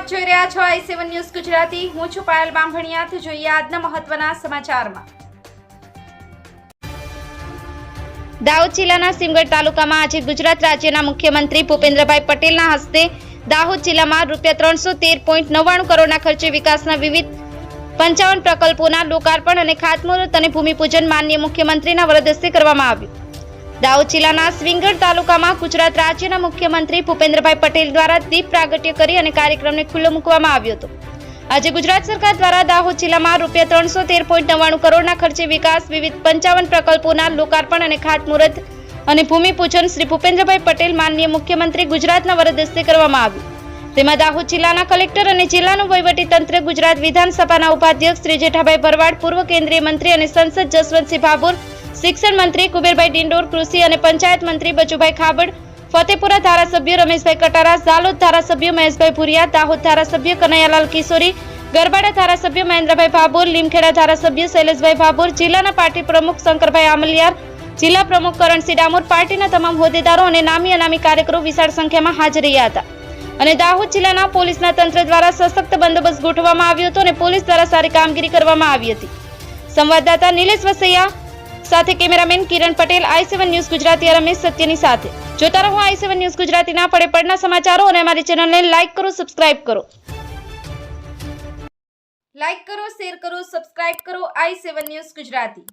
આપ જોઈ રહ્યા છો i7 ન્યૂઝ ગુજરાતી। હું છું પાયલ બામભણિયા। તો જોઈએ આજના મહત્વના સમાચારમાં। દાહોદ જિલ્લાના સિમગઢ તાલુકામાં આજે ગુજરાત રાજ્યના મુખ્યમંત્રી ભૂપેન્દ્રભાઈ પટેલના હસ્તે દાહોદ જિલ્લામાં ₹313.99 કરોડના ખર્ચે વિકાસના વિવિધ 55 પ્રકલ્પોના લોકાર્પણ અને ખાતમુહૂર્ત અને ભૂમિપૂજન માનનીય મુખ્યમંત્રીના વરદ હસ્તે કરવામાં આવ્યું। દાહોદ જિલ્લાના સિમગઢ તાલુકામાં ગુજરાત રાજ્યના મુખ્યમંત્રી ભૂપેન્દ્રભાઈ પટેલ દ્વારા દીપ પ્રાગટ્ય કરી અને કાર્યક્રમને ખુલ્લો મૂકવામાં આવ્યો હતો। આજે ગુજરાત સરકાર દ્વારા દાહોદ જિલ્લામાં ₹313.99 કરોડના ખર્ચે વિકાસ વિવિધ 55 પ્રકલ્પોના લોકાર્પણ અને ખાતમુહૂર્ત અને ભૂમિપૂજન શ્રી ભૂપેન્દ્રભાઈ પટેલ માનનીય મુખ્યમંત્રી ગુજરાતના વરદ હસ્તે કરવામાં આવ્યું। તેમાં દાહોદ જિલ્લાના કલેક્ટર અને જિલ્લાનું વહીવટી તંત્ર, ગુજરાત વિધાનસભાના ઉપાધ્યક્ષ શ્રી જેઠાભાઈ ભરવાડ, પૂર્વ કેન્દ્રીય મંત્રી અને સંસદ જસવંતસિંહ ભાભોર, શિક્ષણ મંત્રી કુબેરભાઈ ડિંડોર, કૃષિ અને પંચાયત મંત્રી બચુભાઈ ખાબડ, ફતેપુરા ધારાસભ્ય રમેશભાઈ કટારા, ઝાલોદ ધારાસભ્ય મહેશભાઈ ભુરિયા, દાહોદ ધારાસભ્ય કનૈયાલાલ કિશોરી, ગરબાડા ધારાસભ્ય મહેન્દ્રભાઈ ભાભોર, લીમખેડા ધારાસભ્ય શૈલેષભાઈ ભાભોર, જિલ્લાના પાર્ટી પ્રમુખ શંકરભાઈ આમલિયાર, જિલ્લા પ્રમુખ કરણસિંહ ડામોર, પાર્ટીના તમામ હોદ્દેદારો અને નામી અનામી કાર્યકરો વિશાળ સંખ્યામાં હાજર રહ્યા હતા। અને દાહોદ જિલ્લાના પોલીસના તંત્ર દ્વારા સશક્ત બંદોબસ્ત ગોઠવવામાં આવ્યો હતો અને પોલીસ દ્વારા સારી કામગીરી કરવામાં આવી હતી। સંવાદદાતા નિલેશ વસૈયા સાથે કેમેરામેન કિરણ પટેલ, i7 ન્યૂઝ ગુજરાતી રમેશ સત્યની સાથે। જોતા રહો i7 ન્યૂઝ ગુજરાતીના પડેપડના સમાચારો અને અમારી ચેનલને લાઈક કરો, સબસ્ક્રાઇબ કરો। લાઈક કરો, શેર કરો, સબસ્ક્રાઇબ કરો i7 ન્યૂઝ ગુજરાતી।